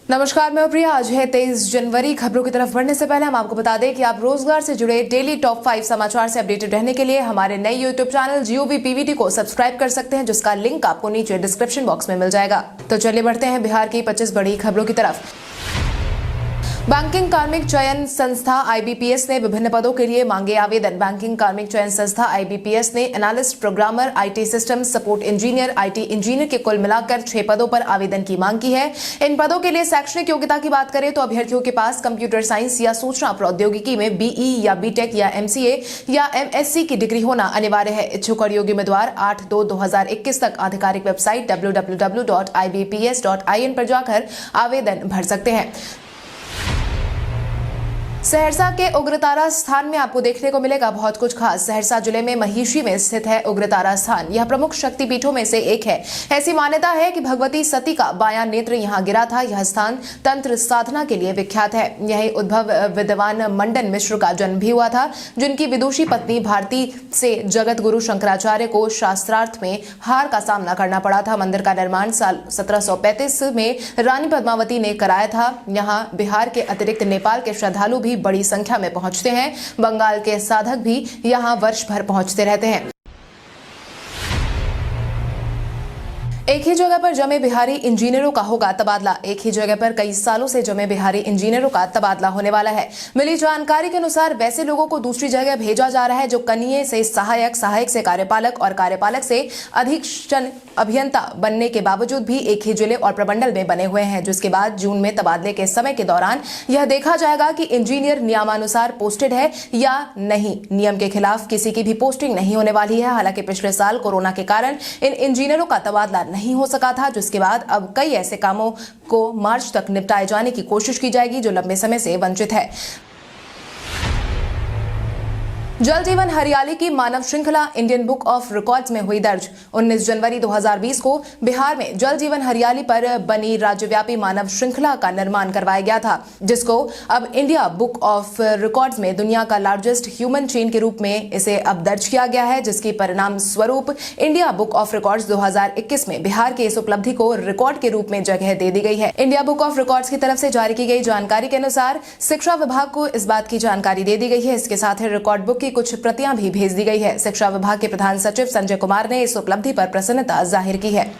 नमस्कार, मैं प्रिया। आज है 23 जनवरी। खबरों की तरफ बढ़ने से पहले हम आपको बता दें कि आप रोजगार से जुड़े डेली टॉप 5 समाचार से अपडेटेड रहने के लिए हमारे नए यूट्यूब चैनल GOV PVT को सब्सक्राइब कर सकते हैं, जिसका लिंक आपको नीचे डिस्क्रिप्शन बॉक्स में मिल जाएगा। तो चलिए बढ़ते हैं बिहार की 25 बड़ी खबरों की तरफ। बैंकिंग कार्मिक चयन संस्था IBPS ने विभिन्न पदों के लिए मांगे आवेदन। बैंकिंग कार्मिक चयन संस्था IBPS ने analyst, programmer, IT system support engineer, IT engineer के कुल मिलाकर 6 पदों पर आवेदन की मांग की है। इन पदों के लिए शैक्षणिक योग्यता की बात करें तो अभ्यर्थियों के पास कंप्यूटर साइंस या सूचना प्रौद्योगिकी में BE या BTech या MCA या MSc की डिग्री होना अनिवार्य है। इच्छुक और योग्य उम्मीदवार 8/2/2021 तक आधिकारिक वेबसाइट www.ibps.in पर जाकर आवेदन भर सकते हैं। सहरसा के उग्रतारा स्थान में आपको देखने को मिलेगा बहुत कुछ खास। सहरसा जिले में महिषी में स्थित है उग्रतारा स्थान। यह प्रमुख शक्तिपीठों में से एक है। ऐसी मान्यता है कि भगवती सती का बायां नेत्र यहाँ गिरा था। यह स्थान तंत्र साधना के लिए विख्यात है। यही उद्भव विद्वान मंडन मिश्र का जन्म भी हुआ था, जिनकी विदुषी पत्नी भारती से जगत गुरु शंकराचार्य को शास्त्रार्थ में हार का सामना करना पड़ा था। मंदिर का निर्माण साल 1735 में रानी पद्मावती ने कराया था। यहाँ बिहार के अतिरिक्त नेपाल के श्रद्धालु भी बड़ी संख्या में पहुंचते हैं। बंगाल के साधक भी यहां वर्ष भर पहुंचते रहते हैं। एक ही जगह पर जमे बिहारी इंजीनियरों का होगा तबादला। एक ही जगह पर कई सालों से जमे बिहारी इंजीनियरों का तबादला होने वाला है। मिली जानकारी के अनुसार वैसे लोगों को दूसरी जगह भेजा जा रहा है जो कनीय से सहायक, सहायक से कार्यपालक और कार्यपालक से अधीक्षण अभियंता बनने के बावजूद भी एक ही जिले और प्रमंडल में बने हुए हैं, जिसके बाद जून में तबादले के समय के दौरान यह देखा जाएगा कि इंजीनियर नियमानुसार पोस्टेड है या नहीं। नियम के खिलाफ किसी की भी पोस्टिंग नहीं होने वाली है। हालांकि पिछले साल कोरोना के कारण इन इंजीनियरों का तबादला नहीं हो सका था, जिसके बाद अब कई ऐसे कामों को मार्च तक निपटाए जाने की कोशिश की जाएगी जो लंबे समय से वंचित है। जल जीवन हरियाली की मानव श्रृंखला इंडियन बुक ऑफ रिकॉर्ड्स में हुई दर्ज। 19 जनवरी 2020 को बिहार में जल जीवन हरियाली पर बनी राज्यव्यापी मानव श्रृंखला का निर्माण करवाया गया था, जिसको अब इंडिया बुक ऑफ रिकॉर्ड्स में दुनिया का लार्जेस्ट ह्यूमन चेन के रूप में इसे अब दर्ज किया गया है, जिसकी परिणाम स्वरूप इंडिया बुक ऑफ रिकॉर्ड्स 2021 में बिहार की इस उपलब्धि को रिकॉर्ड के रूप में जगह दे दी गई है। इंडिया बुक ऑफ रिकॉर्ड्स की तरफ से जारी की गई जानकारी के अनुसार शिक्षा विभाग को इस बात की जानकारी दे दी गई है। इसके साथ ही रिकॉर्ड बुक की कुछ प्रतियां भी भेज दी गई है। शिक्षा विभाग के प्रधान सचिव संजय कुमार ने इस उपलब्धि पर प्रसन्नता जाहिर की है।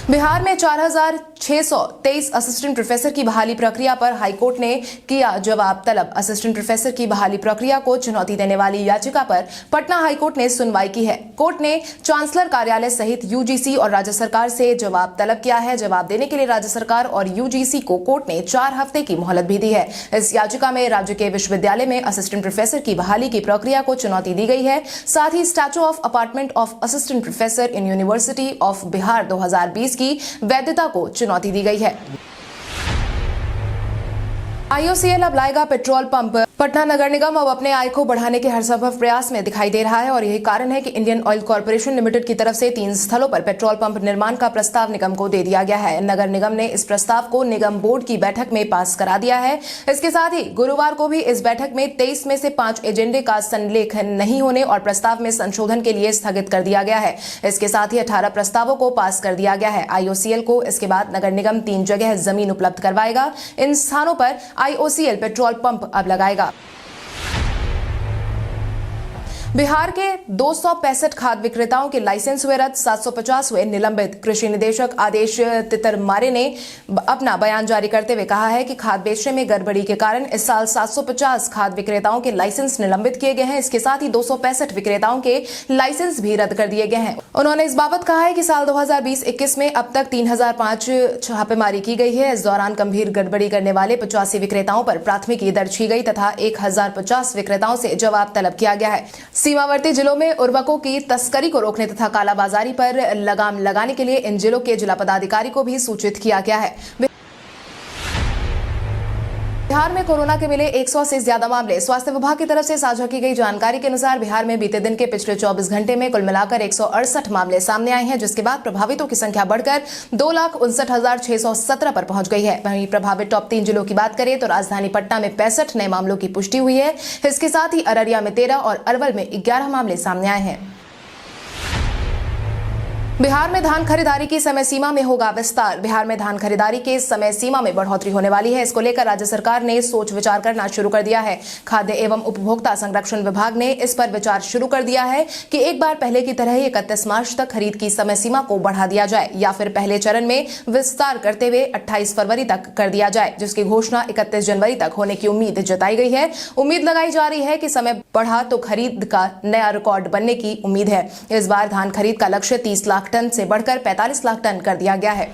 बिहार में 4623 असिस्टेंट प्रोफेसर की बहाली प्रक्रिया पर हाईकोर्ट ने किया जवाब तलब। असिस्टेंट प्रोफेसर की बहाली प्रक्रिया को चुनौती देने वाली याचिका पर पटना हाईकोर्ट ने सुनवाई की है। कोर्ट ने चांसलर कार्यालय सहित UGC और राज्य सरकार से जवाब तलब किया है। जवाब देने के लिए राज्य सरकार और UGC को कोर्ट ने 4 हफ्ते की मोहलत भी दी है। इस याचिका में राज्य के विश्वविद्यालय में असिस्टेंट प्रोफेसर की बहाली की प्रक्रिया को चुनौती दी गई है। साथ ही statue of apartment of assistant professor in university of Bihar 2020 की वैधता को चुनौती दी गई है। IOCL अब लाएगा पेट्रोल पंप। पटना नगर निगम अब अपने आय को बढ़ाने के हर संभव प्रयास में दिखाई दे रहा है और यही कारण है कि इंडियन ऑयल कॉर्पोरेशन लिमिटेड की तरफ से 3 स्थलों पर पेट्रोल पंप निर्माण का प्रस्ताव निगम को दे दिया गया है। नगर निगम ने इस प्रस्ताव को निगम बोर्ड की बैठक में पास करा दिया है। इसके साथ ही गुरुवार को भी इस बैठक में 23 में से 5 एजेंडे का संलेखन नहीं होने और प्रस्ताव में संशोधन के लिए स्थगित कर दिया गया है। इसके साथ ही 18 प्रस्तावों को पास कर दिया गया है। IOCL को इसके बाद नगर निगम 3 जगह जमीन उपलब्ध करवाएगा। इन स्थानों पर IOCL पेट्रोल पंप अब लगाएगा। बिहार के 265 खाद विक्रेताओं के लाइसेंस हुए रद्द, 750 हुए निलंबित। कृषि निदेशक आदेश तितरमारे ने अपना बयान जारी करते हुए कहा है कि खाद बेचने में गड़बड़ी के कारण इस साल 750 खाद विक्रेताओं के लाइसेंस निलंबित किए गए हैं। इसके साथ ही 265 विक्रेताओं के लाइसेंस भी रद्द कर दिए गए हैं। उन्होंने इस बाबत कहा है कि साल 2020-21 में अब तक 3005 छापेमारी की गई है। इस दौरान गंभीर गड़बड़ी करने वाले 85 विक्रेताओं पर प्राथमिकी दर्ज की गई तथा 1050 विक्रेताओं से जवाब तलब किया गया है। सीमावर्ती जिलों में उर्वरकों की तस्करी को रोकने तथा कालाबाजारी पर लगाम लगाने के लिए इन जिलों के जिला पदाधिकारी को भी सूचित किया गया है। बिहार में कोरोना के मिले 100 से ज्यादा मामले। स्वास्थ्य विभाग की तरफ से साझा की गई जानकारी के अनुसार बिहार में बीते दिन के पिछले 24 घंटे में कुल मिलाकर 168 मामले सामने आए हैं, जिसके बाद प्रभावितों की संख्या बढ़कर 2,59,617 पर पहुंच गई है। वहीं प्रभावित टॉप 3 जिलों की बात करें तो राजधानी पटना में 65 नए मामलों की पुष्टि हुई है। इसके साथ ही अररिया में 13 और अरवल में 11 मामले सामने आए हैं। बिहार में धान खरीदारी की समय सीमा में होगा विस्तार। बिहार में धान खरीदारी के समय सीमा में बढ़ोतरी होने वाली है। इसको लेकर राज्य सरकार ने सोच विचार करना शुरू कर दिया है। खाद्य एवं उपभोक्ता संरक्षण विभाग ने इस पर विचार शुरू कर दिया है कि एक बार पहले की तरह ही 31 मार्च तक खरीद की समय सीमा को बढ़ा दिया जाए या फिर पहले चरण में विस्तार करते हुए 28 फरवरी तक कर दिया जाए, जिसकी घोषणा 31 जनवरी तक होने की उम्मीद जताई गई है। उम्मीद लगाई जा रही है कि समय बढ़ा तो खरीद का नया रिकॉर्ड बनने की उम्मीद है। इस बार धान खरीद का लक्ष्य 30 लाख टन से बढ़कर 45 लाख टन कर दिया गया है।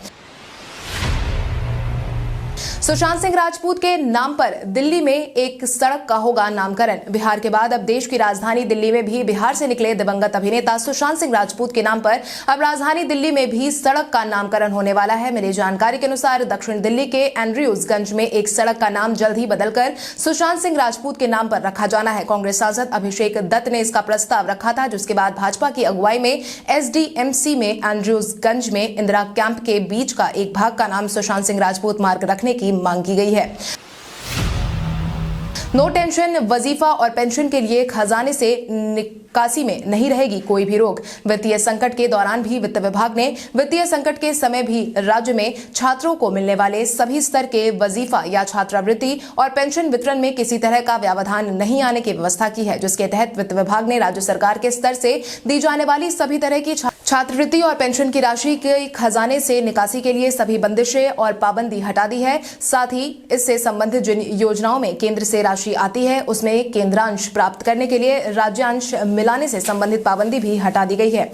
सुशांत सिंह राजपूत के नाम पर दिल्ली में एक सड़क का होगा नामकरण। बिहार के बाद अब देश की राजधानी दिल्ली में भी बिहार से निकले दिवंगत अभिनेता सुशांत सिंह राजपूत के नाम पर अब राजधानी दिल्ली में भी सड़क का नामकरण होने वाला है। मिली जानकारी के अनुसार दक्षिण दिल्ली के एंड्रयूजगंज में एक सड़क का नाम जल्द ही बदलकर सुशांत सिंह राजपूत के नाम पर रखा जाना है। कांग्रेस सांसद अभिषेक दत्त ने इसका प्रस्ताव रखा था, जिसके बाद भाजपा की अगुवाई में एसडीएमसी में एंड्रयूजगंज में इंदिरा कैंप के बीच का एक भाग का नाम सुशांत सिंह राजपूत मार्ग रखने की मांग की गई है। नो टेंशन, वजीफा और पेंशन के लिए खजाने से निकासी में नहीं रहेगी कोई भी रोक। वित्तीय संकट के दौरान भी वित्त विभाग ने वित्तीय संकट के समय भी राज्य में छात्रों को मिलने वाले सभी स्तर के वजीफा या छात्रवृत्ति और पेंशन वितरण में किसी तरह का व्यवधान नहीं आने की व्यवस्था की है, जिसके तहत वित्त विभाग ने राज्य सरकार के स्तर से दी जाने वाली सभी तरह की छात्रवृत्ति और पेंशन की राशि के खजाने से निकासी के लिए सभी बंदिशें और पाबंदी हटा दी है। साथ ही इससे संबंधित जिन योजनाओं में केंद्र से राशि आती है उसमें केंद्रांश प्राप्त करने के लिए राज्यांश मिलाने से संबंधित पाबंदी भी हटा दी गई है।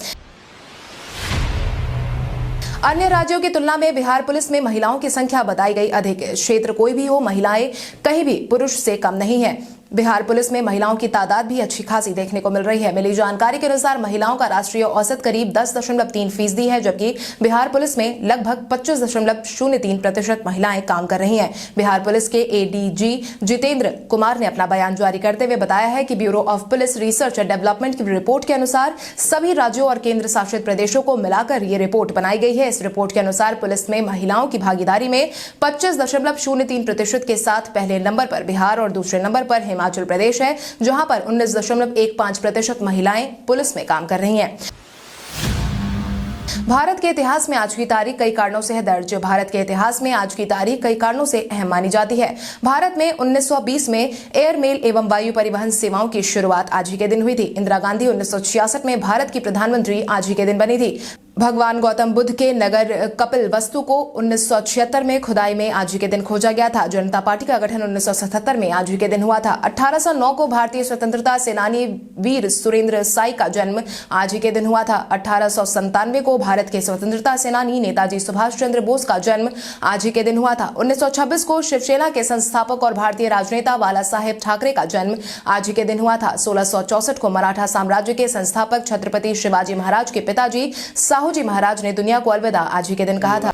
अन्य राज्यों की तुलना में बिहार पुलिस में महिलाओं की संख्या बताई गई अधिक। क्षेत्र कोई भी हो, महिलाएं कहीं भी पुरुष से कम नहीं है। बिहार पुलिस में महिलाओं की तादाद भी अच्छी खासी देखने को मिल रही है। मिली जानकारी के अनुसार महिलाओं का राष्ट्रीय औसत करीब 10.3% है, जबकि बिहार पुलिस में लगभग 25.03% महिलाएं काम कर रही हैं। बिहार पुलिस के एडीजी जितेंद्र कुमार ने अपना बयान जारी करते हुए बताया है कि bureau of police research and development की रिपोर्ट के अनुसार सभी राज्यों और केंद्र शासित प्रदेशों को मिलाकर ये रिपोर्ट बनाई गई है। इस रिपोर्ट के अनुसार पुलिस में महिलाओं की भागीदारी में 25.03% के साथ पहले नंबर पर बिहार और दूसरे नंबर पर हिमाचल प्रदेश है, जहां पर 19.15% महिलाएं पुलिस में काम कर रही हैं। भारत के इतिहास में आज की तारीख कई कारणों से है दर्ज। भारत के इतिहास में आज की तारीख कई कारणों से अहम मानी जाती है। भारत में 1920 में एयर मेल एवं वायु परिवहन सेवाओं की शुरुआत आज ही के दिन हुई थी। इंदिरा गांधी 1966 में भारत की प्रधानमंत्री आज ही के दिन बनी थी। भगवान गौतम बुद्ध के नगर कपिल वस्तु को 1976 में खुदाई में आज ही के दिन खोजा गया था। जनता पार्टी का गठन 1977 में आज ही के दिन हुआ था। 1809 को भारतीय स्वतंत्रता सेनानी वीर सुरेंद्र साई का जन्म आज ही के दिन हुआ था। 1897 को भारत के स्वतंत्रता सेनानी नेताजी सुभाष चंद्र बोस का जन्म आज ही के दिन हुआ था। 1926 को शिवसेना के संस्थापक और भारतीय राजनेता बाला साहेब ठाकरे का जन्म आज ही के दिन हुआ था। 1664 को मराठा साम्राज्य के संस्थापक छत्रपति शिवाजी महाराज के पिताजी साहूजी महाराज ने दुनिया को अलविदा आज ही के दिन कहा था।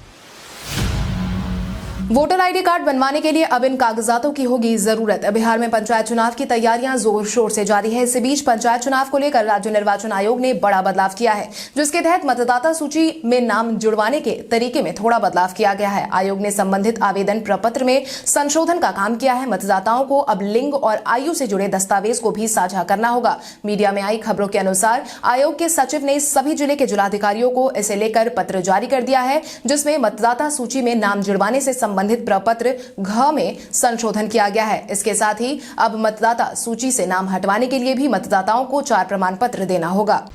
वोटर आईडी कार्ड बनवाने के लिए अब इन कागजातों की होगी जरूरत। बिहार में पंचायत चुनाव की तैयारियां जोर शोर से जारी है। इसी बीच पंचायत चुनाव को लेकर राज्य निर्वाचन आयोग ने बड़ा बदलाव किया है, जिसके तहत मतदाता सूची में नाम जुड़वाने के तरीके में थोड़ा बदलाव किया गया है। आयोग ने संबंधित आवेदन प्रपत्र में संशोधन का काम किया है। मतदाताओं को अब लिंग और आयु से जुड़े दस्तावेज को भी साझा करना होगा। मीडिया में आई खबरों के अनुसार आयोग के सचिव ने सभी जिले के जिलाधिकारियों को इसे लेकर पत्र जारी कर दिया है, जिसमें मतदाता सूची में नाम जुड़वाने से संबंधित प्रपत्र घ में संशोधन किया गया है। इसके साथ ही अब मतदाता सूची से नाम हटवाने के लिए भी मतदाताओं को 4 प्रमाण पत्र देना होगा।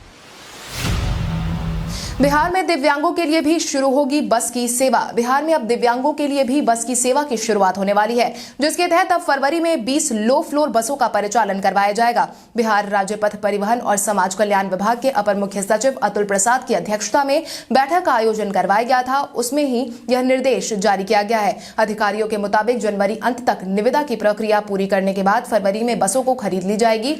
बिहार में दिव्यांगों के लिए भी शुरू होगी बस की सेवा। बिहार में अब दिव्यांगों के लिए भी बस की सेवा की शुरुआत होने वाली है, जिसके तहत अब फरवरी में 20 लो फ्लोर बसों का परिचालन करवाया जाएगा। बिहार राज्य पथ परिवहन और समाज कल्याण विभाग के अपर मुख्य सचिव अतुल प्रसाद की अध्यक्षता में बैठक का आयोजन करवाया गया था। उसमें ही यह निर्देश जारी किया गया है। अधिकारियों के मुताबिक जनवरी अंत तक निविदा की प्रक्रिया पूरी करने के बाद फरवरी में बसों को खरीद ली जाएगी।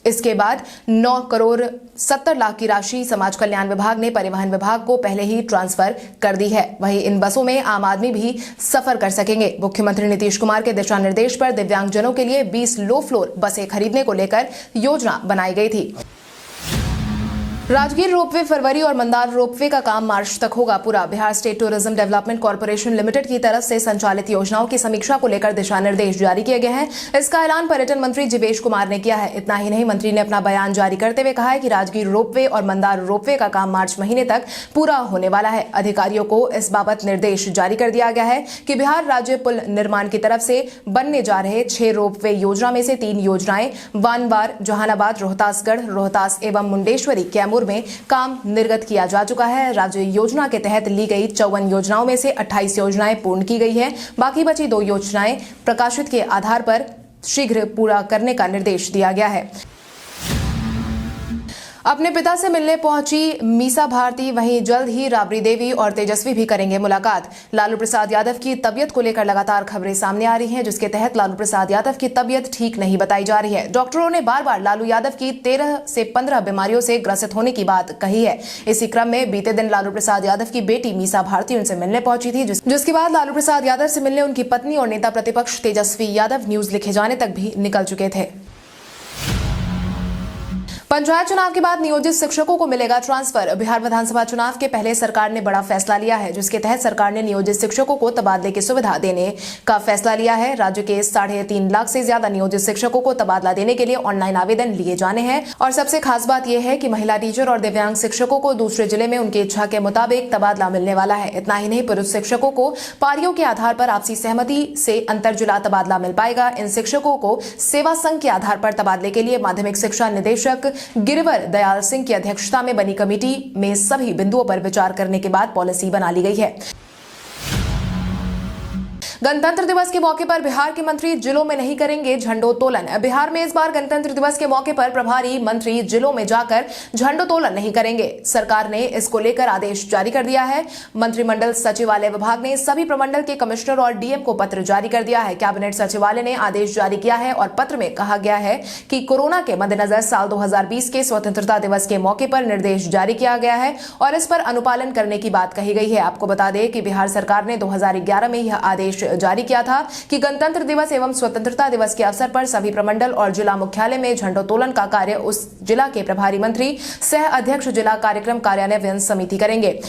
इसके बाद 9 करोड़ 70 लाख की राशि समाज कल्याण विभाग ने परिवहन विभाग को पहले ही ट्रांसफर कर दी है। वहीं इन बसों में आम आदमी भी सफर कर सकेंगे। मुख्यमंत्री नीतीश कुमार के दिशा निर्देश पर दिव्यांगजनों के लिए 20 लो फ्लोर बसें खरीदने को लेकर योजना बनाई गई थी। राजगीर रोपवे फरवरी और मंदार रोपवे का काम मार्च तक होगा पूरा। Bihar state tourism development corporation limited की तरफ से संचालित योजनाओं की समीक्षा को लेकर दिशा निर्देश जारी किए गए हैं। इसका ऐलान पर्यटन मंत्री जीवेश कुमार ने किया है। इतना ही नहीं, मंत्री ने अपना बयान जारी करते हुए कहा है कि राजगीर रोपवे और मंदार रोपवे का काम मार्च महीने तक पूरा होने वाला है। अधिकारियों को इस बाबत निर्देश जारी कर दिया गया है कि बिहार राज्य पुल निर्माण की तरफ से बनने जा रहे 6 रोपवे योजना में से 3 योजनाएं वानवार, जहानाबाद, रोहतासगढ़, रोहतास एवं मुंडेश्वरी, कैमूर में काम निर्गत किया जा चुका है। राज्य योजना के तहत ली गई 54 योजनाओं में से 28 योजनाएं पूर्ण की गई है। बाकी बची 2 योजनाएं प्रकाशित के आधार पर शीघ्र पूरा करने का निर्देश दिया गया है। अपने पिता से मिलने पहुंची मीसा भारती वहीं जल्द ही राबड़ी देवी और तेजस्वी भी करेंगे मुलाकात। लालू प्रसाद यादव की तबियत को लेकर लगातार खबरें सामने आ रही हैं, जिसके तहत लालू प्रसाद यादव की तबियत ठीक नहीं बताई जा रही है। डॉक्टरों ने बार बार लालू यादव की 13 से 15 बीमारियों से ग्रसित होने की बात कही है। इसी क्रम में बीते दिन लालू प्रसाद यादव की बेटी मीसा भारती उनसे मिलने पहुंची थी, जिसके बाद लालू प्रसाद यादव से मिलने उनकी पत्नी और नेता प्रतिपक्ष तेजस्वी यादव न्यूज लिखे जाने तक भी निकल चुके थे। पंचायत चुनाव के बाद नियोजित शिक्षकों को मिलेगा ट्रांसफर। बिहार विधानसभा चुनाव के पहले सरकार ने बड़ा फैसला लिया है, जिसके तहत सरकार ने नियोजित शिक्षकों को तबादले की सुविधा देने का फैसला लिया है। राज्य के 3.5 लाख से ज्यादा नियोजित शिक्षकों को तबादला देने के लिए ऑनलाइन आवेदन लिए जाने हैं। और सबसे खास बात यह है कि महिला टीचर और दिव्यांग शिक्षकों को दूसरे जिले में उनकी इच्छा के मुताबिक तबादला मिलने वाला है। इतना ही नहीं, पुरुष शिक्षकों को पारियों के आधार पर आपसी सहमति से अंतर जिला तबादला मिल पाएगा। इन शिक्षकों को सेवा संघ के आधार पर तबादले के लिए माध्यमिक शिक्षा निदेशक गिरिवर दयाल सिंह की अध्यक्षता में बनी कमेटी में सभी बिंदुओं पर विचार करने के बाद पॉलिसी बना ली गई है। गणतंत्र दिवस के मौके पर बिहार के मंत्री जिलों में नहीं करेंगे झंडोत्तोलन। बिहार में इस बार गणतंत्र दिवस के मौके पर प्रभारी मंत्री जिलों में जाकर झंडोत्तोलन नहीं करेंगे। सरकार ने इसको लेकर आदेश जारी कर दिया है। मंत्रिमंडल सचिवालय विभाग ने सभी प्रमंडल के कमिश्नर और डीएम को पत्र जारी कर दिया है। कैबिनेट सचिवालय ने आदेश जारी किया है और पत्र में कहा गया है कि कोरोना के मद्देनजर साल 2020 के स्वतंत्रता दिवस के मौके पर निर्देश जारी किया गया है और इस पर अनुपालन करने की बात कही गई है। आपको बता दें कि बिहार सरकार ने 2011 में यह आदेश जारी किया था कि गणतंत्र दिवस एवं स्वतंत्रता दिवस के अवसर पर सभी प्रमंडल और जिला मुख्यालय में झंडोत्तोलन का कार्य उस जिला के प्रभारी मंत्री सह अध्यक्ष जिला कार्यक्रम कार्यान्वयन समिति करेंगे।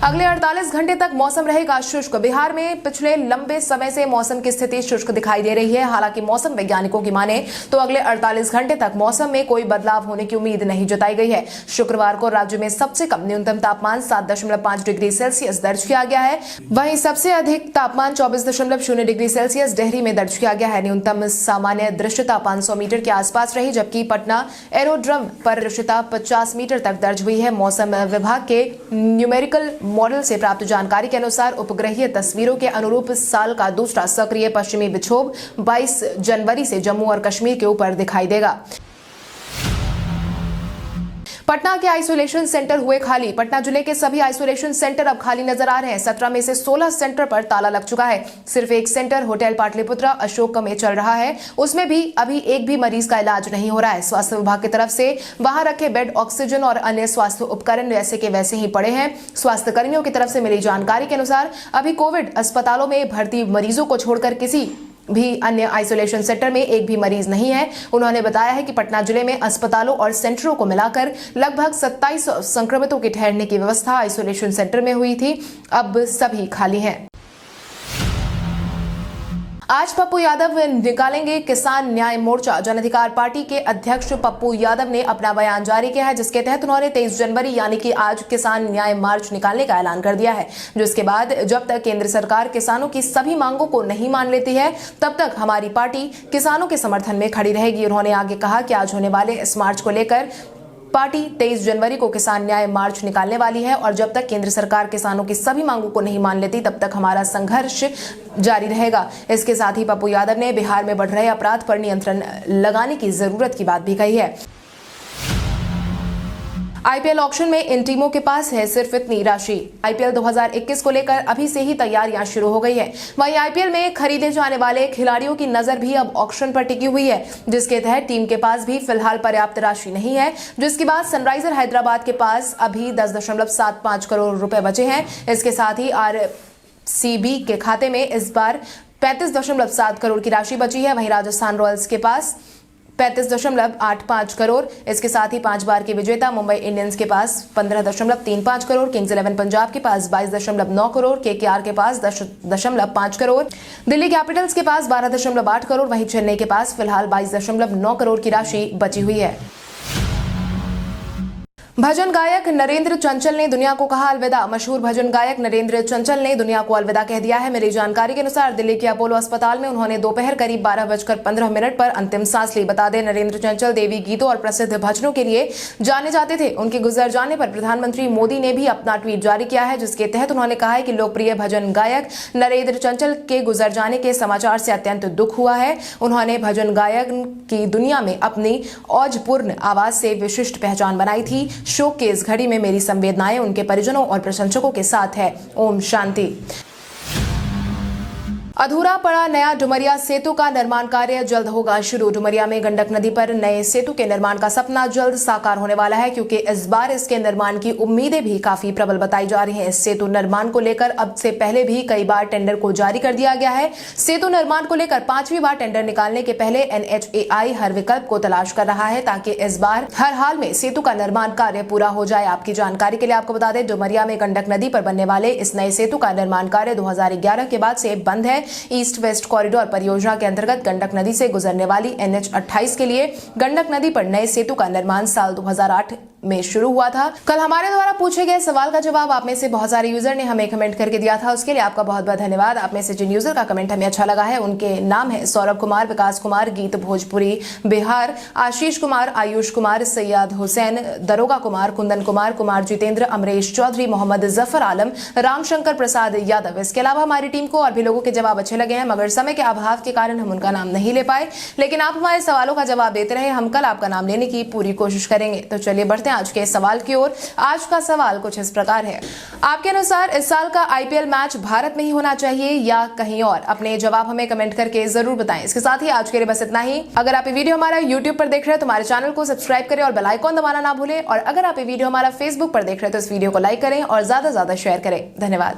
अगले 48 घंटे तक मौसम रहेगा शुष्क। बिहार में पिछले लंबे समय से मौसम की स्थिति शुष्क दिखाई दे रही है। हालांकि मौसम वैज्ञानिकों की माने तो अगले 48 घंटे तक मौसम में कोई बदलाव होने की उम्मीद नहीं जताई गई है। शुक्रवार को राज्य में सबसे कम न्यूनतम तापमान 7.5 डिग्री सेल्सियस दर्ज किया गया है। वहीं सबसे अधिक तापमान 24.0 डिग्री सेल्सियस डेहरी में दर्ज किया गया है। न्यूनतम सामान्य दृश्यता 500 मीटर के आसपास रही, जबकि पटना एरोड्रम पर दृश्यता 50 मीटर तक दर्ज हुई है। मौसम विभाग के न्यूमेरिकल मॉडल से प्राप्त जानकारी के अनुसार उपग्रहीय तस्वीरों के अनुरूप साल का दूसरा सक्रिय पश्चिमी विक्षोभ 22 जनवरी से जम्मू और कश्मीर के ऊपर दिखाई देगा। पटना के आइसोलेशन सेंटर हुए खाली। पटना जिले के सभी आइसोलेशन सेंटर अब खाली नजर आ रहे हैं। 17 में से 16 सेंटर पर ताला लग चुका है। सिर्फ एक सेंटर होटल पाटलिपुत्रा अशोक में चल रहा है, उसमें भी अभी एक भी मरीज का इलाज नहीं हो रहा है। स्वास्थ्य विभाग की तरफ से वहां रखे बेड, ऑक्सीजन और अन्य स्वास्थ्य उपकरण वैसे के वैसे ही पड़े हैं। स्वास्थ्य कर्मियों की तरफ से मिली जानकारी के अनुसार अभी कोविड अस्पतालों में भर्ती मरीजों को छोड़कर किसी भी अन्य आइसोलेशन सेंटर में एक भी मरीज नहीं है। उन्होंने बताया है कि पटना जिले में अस्पतालों और सेंटरों को मिलाकर लगभग 27 संक्रमितों के ठहरने की व्यवस्था आइसोलेशन सेंटर में हुई थी, अब सभी खाली हैं। आज पप्पू यादव निकालेंगे किसान न्याय मोर्चा। जन अधिकार पार्टी के अध्यक्ष पप्पू यादव ने अपना बयान जारी किया है, जिसके तहत उन्होंने 23 जनवरी यानी कि आज किसान न्याय मार्च निकालने का ऐलान कर दिया है। जिसके बाद जब तक केंद्र सरकार किसानों की सभी मांगों को नहीं मान लेती है, तब तक हमारी पार्टी किसानों के समर्थन में खड़ी रहेगी। उन्होंने आगे कहा कि आज होने वाले इस मार्च को लेकर पार्टी 23 जनवरी को किसान न्याय मार्च निकालने वाली है और जब तक केंद्र सरकार किसानों की सभी मांगों को नहीं मान लेती, तब तक हमारा संघर्ष जारी रहेगा। इसके साथ ही पप्पू यादव ने बिहार में बढ़ रहे अपराध पर नियंत्रण लगाने की जरूरत की बात भी कही है। आईपीएल ऑक्शन में इन टीमों के पास है सिर्फ इतनी राशि। आईपीएल 2021 को लेकर अभी से ही तैयारियां शुरू हो गई है। वहीं आईपीएल में खरीदे जाने वाले खिलाड़ियों की नजर भी अब ऑक्शन पर टिकी हुई है, जिसके तहत टीम के पास भी फिलहाल पर्याप्त राशि नहीं है। जिसके बाद सनराइजर हैदराबाद के पास अभी 10.75 करोड़ रुपए बचे हैं। इसके साथ ही आरसीबी के खाते में इस बार 35.7 करोड़ की राशि बची है। वहीं राजस्थान रॉयल्स के पास 35.85 करोड़। इसके साथ ही 5 बार की विजेता मुंबई इंडियंस के पास 15.35 करोड़, किंग्स 11 पंजाब के पास 22.9 करोड़, केकेआर के पास 10.5 करोड़, दिल्ली कैपिटल्स के पास 12.8 करोड़, वहीं चेन्नई के पास फिलहाल 22.9 करोड़ की राशि बची हुई है। भजन गायक नरेंद्र चंचल ने दुनिया को कहा अलविदा। मशहूर भजन गायक नरेंद्र चंचल ने दुनिया को अलविदा कह दिया है। मिली जानकारी के अनुसार दिल्ली के अपोलो अस्पताल में उन्होंने दोपहर करीब 12:15 पर अंतिम सांस ली। बता दें, नरेंद्र चंचल देवी गीतों और प्रसिद्ध भजनों के लिए जाने जाते थे। उनके गुजर जाने पर प्रधानमंत्री मोदी ने भी अपना ट्वीट जारी किया है, जिसके तहत उन्होंने कहा है कि लोकप्रिय भजन गायक नरेंद्र चंचल के गुजर जाने के समाचार से अत्यंत दुख हुआ है। उन्होंने भजन गायन की दुनिया में अपनी औजपूर्ण आवाज से विशिष्ट पहचान बनाई थी। शोक की इस घड़ी में मेरी संवेदनाएं उनके परिजनों और प्रशंसकों के साथ है। ओम शांति। अधूरा पड़ा नया डुमरिया सेतु का निर्माण कार्य जल्द होगा शुरू। डुमरिया में गंडक नदी पर नए सेतु के निर्माण का सपना जल्द साकार होने वाला है, क्योंकि इस बार इसके निर्माण की उम्मीदें भी काफी प्रबल बताई जा रही हैं। इस सेतु निर्माण को लेकर अब से पहले भी कई बार टेंडर को जारी कर दिया गया है। सेतु निर्माण को लेकर 5वीं बार टेंडर निकालने के पहले NHAI हर विकल्प को तलाश कर रहा है, ताकि इस बार हर हाल में सेतु का निर्माण कार्य पूरा हो जाए। आपकी जानकारी के लिए आपको बता दें, डुमरिया में गंडक नदी पर बनने वाले इस नए सेतु का निर्माण कार्य 2011 के बाद से बंद है। ईस्ट वेस्ट कॉरिडोर परियोजना के अंतर्गत गंडक नदी से गुजरने वाली NH28 के लिए गंडक नदी पर नए सेतु का निर्माण साल 2008 में शुरू हुआ था। कल हमारे द्वारा पूछे गए सवाल का जवाब आप में से बहुत सारे यूजर ने हमें कमेंट करके दिया था, उसके लिए आपका बहुत बहुत धन्यवाद। आप में से जिन यूजर का कमेंट हमें अच्छा लगा है उनके नाम है सौरभ कुमार, विकास कुमार, गीत भोजपुरी बिहार, आशीष कुमार, आयुष कुमार, सैयद हुसैन, दरोगा कुमार, कुंदन कुमार, कुमार जितेंद्र, अमरेश चौधरी, मोहम्मद जफर आलम, रामशंकर प्रसाद यादव। इसके अलावा हमारी टीम को और भी लोगों के जवाब अच्छे लगे हैं, मगर समय के अभाव के कारण हम उनका नाम नहीं ले पाए, लेकिन आप हमारे सवालों का जवाब देते रहे। हम कल आपका नाम लेने की पूरी कोशिश करेंगे। तो चलिए बढ़ते हैं आज के सवाल की ओर। आज का सवाल कुछ इस प्रकार है, आपके अनुसार इस साल का IPL मैच भारत में ही होना चाहिए या कहीं और? अपने जवाब हमें कमेंट करके जरूर बताएं। इसके साथ ही आज के लिए बस इतना ही। अगर आप ये वीडियो हमारा YouTube पर देख रहे हैं तो हमारे चैनल को सब्सक्राइब करें और बेल आइकॉन दबाना ना भूलें, और अगर आप ये वीडियो हमारा Facebook पर देख रहे हैं तो इस वीडियो को लाइक करें और ज्यादा से ज्यादा शेयर करें। धन्यवाद।